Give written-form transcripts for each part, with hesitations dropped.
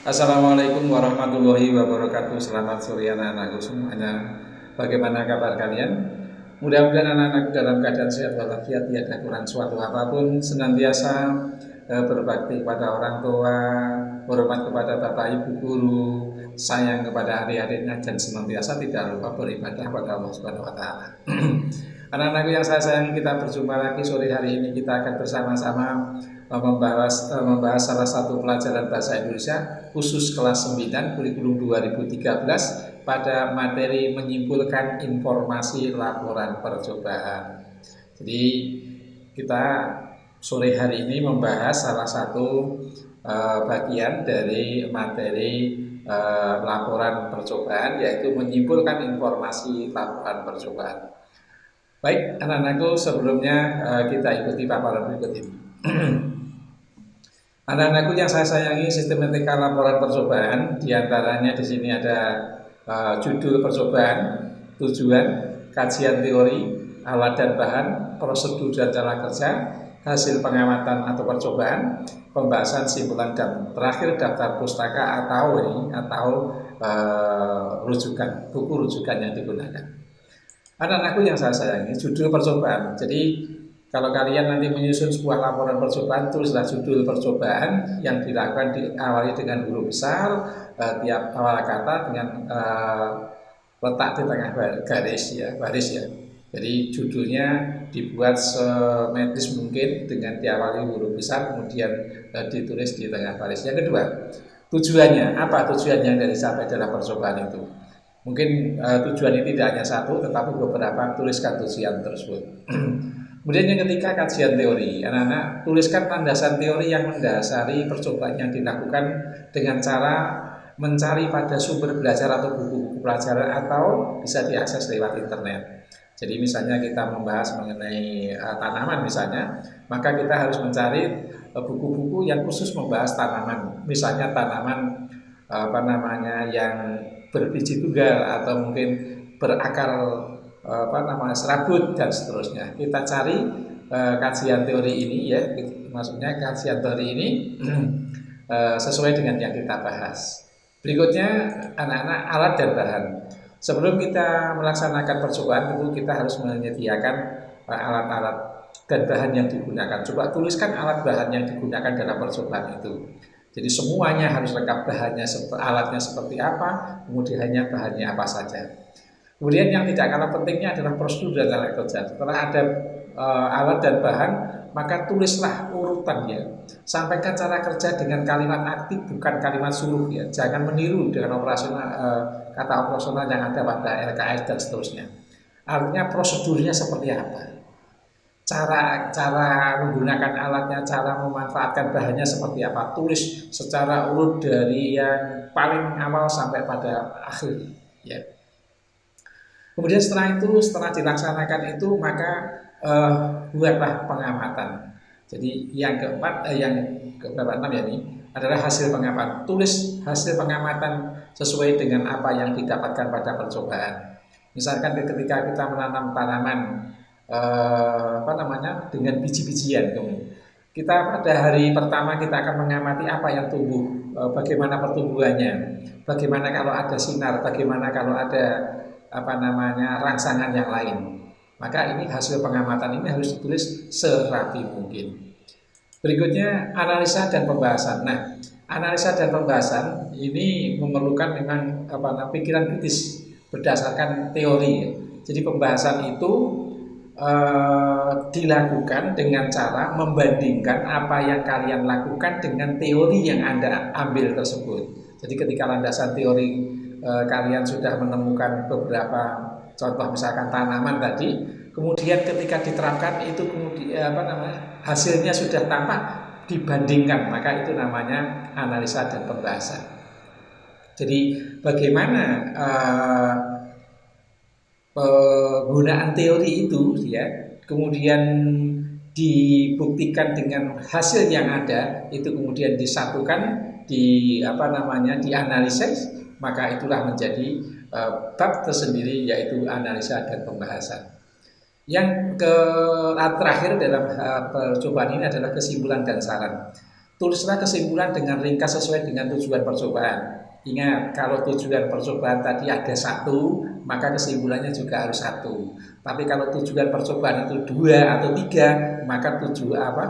Assalamualaikum warahmatullahi wabarakatuh. Selamat sore anak-anakku semuanya. Bagaimana kabar kalian? Mudah-mudahan anak-anak dalam keadaan sehat walafiat, tiada kurang suatu apapun, senantiasa berbakti kepada orang tua, hormat kepada bapak ibu guru, sayang kepada adik-adiknya, dan senantiasa tidak lupa beribadah kepada Allah Subhanahu wa taala. Anak-anakku yang saya sayangi, kita berjumpa lagi sore hari ini. Kita akan bersama-sama membahas salah satu pelajaran bahasa Indonesia khusus kelas 9 kurikulum 2013 pada materi menyimpulkan informasi laporan percobaan. Jadi kita sore hari ini membahas salah satu bagian dari materi laporan percobaan, yaitu menyimpulkan informasi laporan percobaan. Baik anak-anakku, sebelumnya kita ikuti paparan berikut ini. Anak-anakku yang saya sayangi, sistematika laporan percobaan diantaranya di sini ada judul percobaan, tujuan, kajian teori, alat dan bahan, prosedur dan cara kerja, hasil pengamatan atau percobaan, pembahasan simpulan, dan terakhir daftar pustaka atau rujukan, buku rujukan yang digunakan. Anak-anakku yang saya sayangi, judul percobaan. Jadi kalau kalian nanti menyusun sebuah laporan percobaan, tulislah judul percobaan yang dilakukan, diawali dengan huruf besar, tiap awal kata dengan letak di tengah baris ya. Jadi judulnya dibuat semetris mungkin dengan diawali huruf besar, kemudian ditulis di tengah baris. Yang kedua, tujuannya apa? Tujuannya dari sampai dalam percobaan itu. Mungkin tujuan ini tidak hanya satu, tetapi beberapa. Tuliskan tujuan tersebut. Kemudian yang ketiga, kajian teori. Anak-anak, tuliskan landasan teori yang mendasari percobaan yang dilakukan dengan cara mencari pada sumber belajar atau buku-buku pelajaran, atau bisa diakses lewat internet. Jadi misalnya kita membahas mengenai tanaman misalnya, maka kita harus mencari buku-buku yang khusus membahas tanaman. Misalnya tanaman yang berbiji tunggal atau mungkin berakar serabut dan seterusnya. Kita cari kajian teori ini ya, maksudnya kajian teori ini sesuai dengan yang kita bahas. Berikutnya anak-anak, alat dan bahan. Sebelum kita melaksanakan percobaan, tentu kita harus menyediakan alat-alat dan bahan yang digunakan. Coba tuliskan alat bahan yang digunakan dalam percobaan itu. Jadi semuanya harus lengkap, bahannya, alatnya seperti apa, kemudian bahannya apa saja. Kemudian yang tidak kalah pentingnya adalah prosedur dan cara kerja. Setelah ada alat dan bahan, maka tulislah urutannya. Sampaikan cara kerja dengan kalimat aktif, bukan kalimat suruh ya. Jangan meniru dengan kata operasional yang ada pada LKS dan seterusnya. Artinya prosedurnya seperti apa? Cara menggunakan alatnya, cara memanfaatkan bahannya seperti apa. Tulis secara urut dari yang paling awal sampai pada akhir ya. Kemudian setelah dilaksanakan itu, maka buatlah pengamatan. Jadi yang keempat, yang ke-6 ya, ini adalah hasil pengamatan. Tulis hasil pengamatan sesuai dengan apa yang didapatkan pada percobaan. Misalkan ketika kita menanam tanaman dengan biji-bijian, kita pada hari pertama kita akan mengamati apa yang tumbuh, bagaimana pertumbuhannya, bagaimana kalau ada sinar, bagaimana kalau ada rangsangan yang lain. Maka ini hasil pengamatan ini harus ditulis serapi mungkin. Berikutnya analisa dan pembahasan. Nah, analisa dan pembahasan ini memerlukan memang pikiran kritis berdasarkan teori. Jadi pembahasan itu dilakukan dengan cara membandingkan apa yang kalian lakukan dengan teori yang Anda ambil tersebut. Jadi ketika landasan teori kalian sudah menemukan beberapa contoh misalkan tanaman tadi, kemudian ketika diterapkan itu kemudian hasilnya sudah tampak, dibandingkan, maka itu namanya analisa dan pembahasan. Jadi bagaimana penggunaan teori itu ya, kemudian dibuktikan dengan hasil yang ada, itu kemudian disatukan, dianalisis, maka itulah menjadi bab tersendiri, yaitu analisa dan pembahasan. Yang terakhir dalam percobaan ini adalah kesimpulan dan saran. Tulislah kesimpulan dengan ringkas sesuai dengan tujuan percobaan. Ingat, kalau tujuan percobaan tadi ada satu, maka kesimpulannya juga harus satu. Tapi kalau tujuan percobaan itu dua atau tiga, maka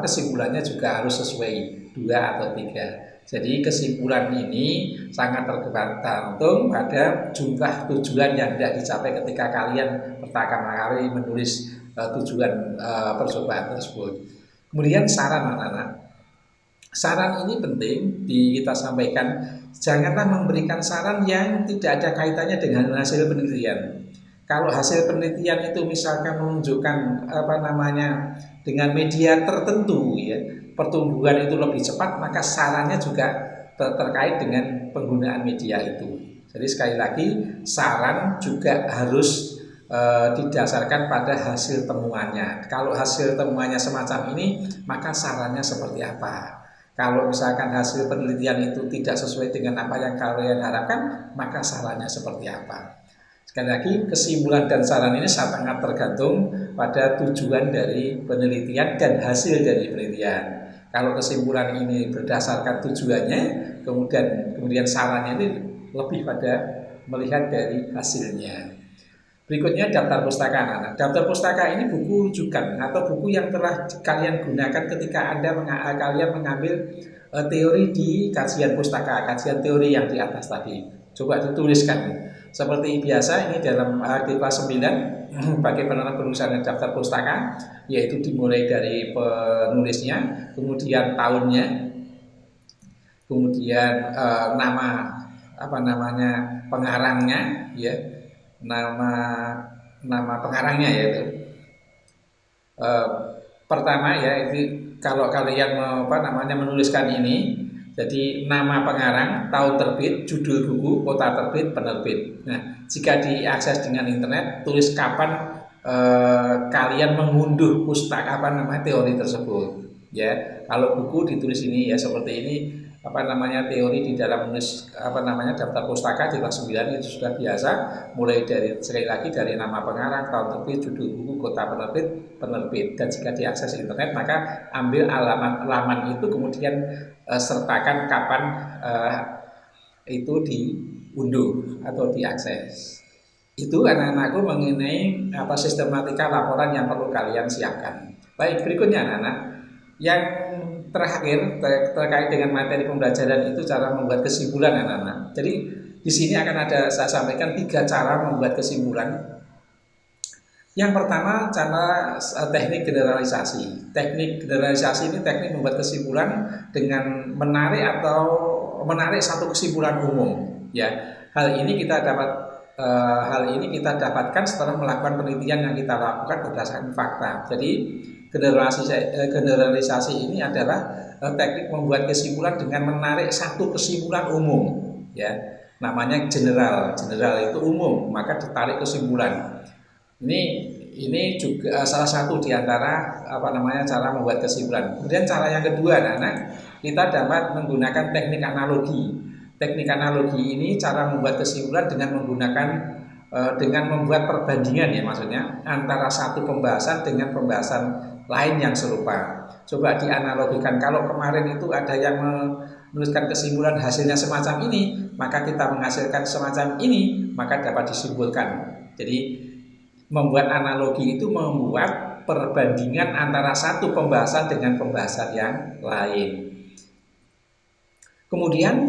kesimpulannya juga harus sesuai dua atau tiga. Jadi kesimpulan ini sangat tergantung pada jumlah tujuan yang tidak dicapai ketika kalian pertama kali menulis tujuan percobaan tersebut. Kemudian saran anak-anak. Saran ini penting kita sampaikan. Janganlah memberikan saran yang tidak ada kaitannya dengan hasil penelitian. Kalau hasil penelitian itu misalkan menunjukkan dengan media tertentu ya, pertumbuhan itu lebih cepat, maka sarannya juga terkait dengan penggunaan media itu. Jadi sekali lagi, saran juga harus didasarkan pada hasil temuannya. Kalau hasil temuannya semacam ini, maka sarannya seperti apa? Kalau misalkan hasil penelitian itu tidak sesuai dengan apa yang kalian harapkan, maka sarannya seperti apa? Sekali lagi, kesimpulan dan saran ini sangat tergantung pada tujuan dari penelitian dan hasil dari penelitian. Kalau kesimpulan ini berdasarkan tujuannya, kemudian sarannya ini lebih pada melihat dari hasilnya. Berikutnya daftar pustaka anak-anak. Daftar pustaka ini buku rujukan atau buku yang telah kalian gunakan ketika kalian mengambil teori di kajian pustaka, kajian teori yang di atas tadi. Coba dituliskan. Seperti biasa ini dalam di kelas 9 bagaimana penulisan daftar pustaka, yaitu dimulai dari penulisnya, kemudian tahunnya, kemudian nama pengarangnya ya. Nama pengarangnya yaitu pertama ya, ini kalau kalian menuliskan ini, jadi nama pengarang, tahun terbit, judul buku, kota terbit, penerbit. Nah, jika diakses dengan internet, tulis kapan kalian mengunduh pustaka teori tersebut. Ya, kalau buku ditulis ini ya seperti ini. Teori di dalam menulis daftar pustaka di kelas 9 itu sudah biasa, mulai dari sekali lagi dari nama pengarang, tahun terbit, judul buku, kota penerbit. Dan jika diakses internet, maka ambil alamat itu, kemudian sertakan kapan itu diunduh atau diakses. Itu anak-anakku mengenai sistematika laporan yang perlu kalian siapkan. Baik, berikutnya anak-anak, yang terakhir terkait dengan materi pembelajaran itu cara membuat kesimpulan anak-anak. Jadi di sini akan saya sampaikan 3 cara membuat kesimpulan. Yang pertama, cara teknik generalisasi. Teknik generalisasi ini teknik membuat kesimpulan dengan menarik satu kesimpulan umum. Ya, hal ini kita dapatkan setelah melakukan penelitian yang kita lakukan berdasarkan fakta. Jadi generalisasi ini adalah teknik membuat kesimpulan dengan menarik satu kesimpulan umum, ya. Namanya general itu umum, maka ditarik kesimpulan. Ini juga salah satu di antara cara membuat kesimpulan. Kemudian cara yang kedua, anak-anak, kita dapat menggunakan teknik analogi. Teknik analogi ini cara membuat kesimpulan dengan membuat perbandingan ya, maksudnya antara satu pembahasan dengan pembahasan lain yang serupa. Coba dianalogikan, kalau kemarin itu ada yang menuliskan kesimpulan hasilnya semacam ini, maka kita menghasilkan semacam ini, maka dapat disimpulkan. Jadi membuat analogi itu membuat perbandingan antara satu pembahasan dengan pembahasan yang lain. Kemudian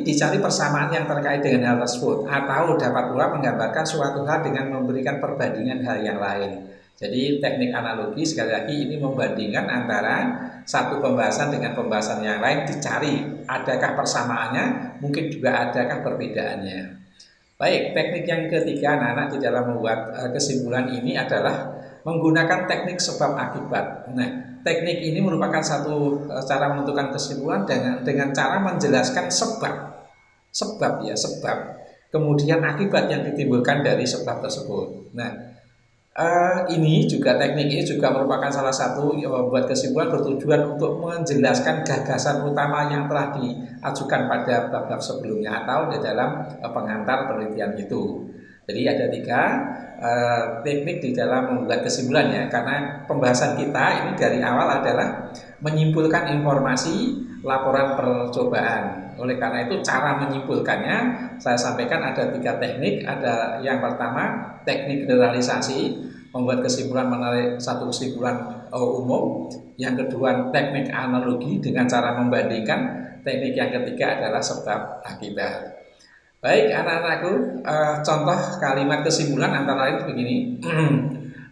dicari persamaan yang terkait dengan hal tersebut, atau dapat pula menggambarkan suatu hal dengan memberikan perbandingan hal yang lain. Jadi teknik analogi sekali lagi ini membandingkan antara satu pembahasan dengan pembahasan yang lain, dicari adakah persamaannya, mungkin juga adakah perbedaannya. Baik, teknik yang ketiga anak-anak di dalam membuat kesimpulan ini adalah menggunakan teknik sebab akibat. Nah, teknik ini merupakan satu cara menentukan kesimpulan dengan cara menjelaskan sebab, kemudian akibat yang ditimbulkan dari sebab tersebut. Nah, teknik ini juga merupakan salah satu membuat kesimpulan bertujuan untuk menjelaskan gagasan utama yang telah diajukan pada bab-bab sebelumnya atau di dalam pengantar penelitian itu. Jadi ada 3 teknik di dalam membuat kesimpulan ya, karena pembahasan kita ini dari awal adalah menyimpulkan informasi laporan percobaan. Oleh karena itu cara menyimpulkannya saya sampaikan ada 3 teknik. Ada yang pertama teknik generalisasi, membuat kesimpulan, menarik satu kesimpulan umum. Yang kedua teknik analogi dengan cara membandingkan. Teknik yang ketiga adalah sebab akibat. Baik anak-anakku, contoh kalimat kesimpulan antara lain begini.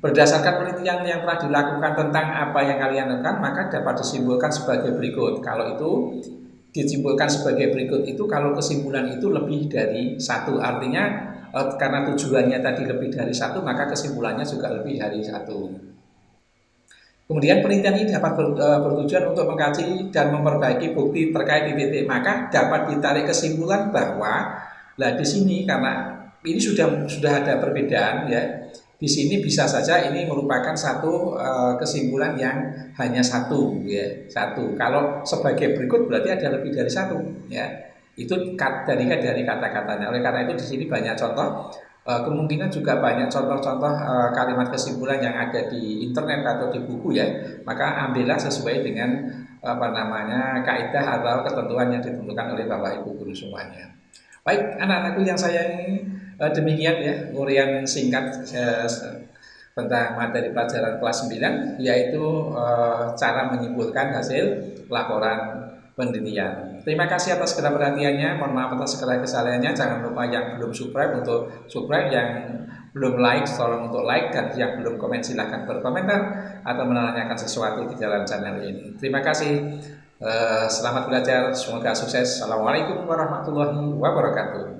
Berdasarkan penelitian yang telah dilakukan tentang apa yang kalian lakukan, maka dapat disimpulkan sebagai berikut. Kalau itu disimpulkan sebagai berikut itu kalau kesimpulan itu lebih dari satu, artinya karena tujuannya tadi lebih dari satu, maka kesimpulannya juga lebih dari satu. Kemudian penelitian ini dapat bertujuan untuk mengkaji dan memperbaiki bukti terkait titik, maka dapat ditarik kesimpulan bahwa di sini karena ini sudah ada perbedaan ya. Di sini bisa saja ini merupakan satu kesimpulan yang hanya satu ya, satu. Kalau sebagai berikut berarti ada lebih dari satu ya. Itu dari kata-katanya. Oleh karena itu di sini banyak contoh. Kemungkinan juga banyak contoh-contoh kalimat kesimpulan yang ada di internet atau di buku ya. Maka ambillah sesuai dengan kaidah atau ketentuan yang ditentukan oleh Bapak Ibu guru semuanya. Baik anak-anakku yang sayangi, demikian ya uraian singkat tentang materi pelajaran kelas 9, yaitu cara menyimpulkan hasil laporan penelitian. Terima kasih atas segala perhatiannya, mohon maaf atas segala kesalahannya. Jangan lupa yang belum subscribe untuk subscribe, yang belum like tolong untuk like, dan yang belum komen silahkan berkomentar atau menanyakan sesuatu di dalam channel ini. Terima kasih, selamat belajar, semoga sukses. Assalamualaikum warahmatullahi wabarakatuh.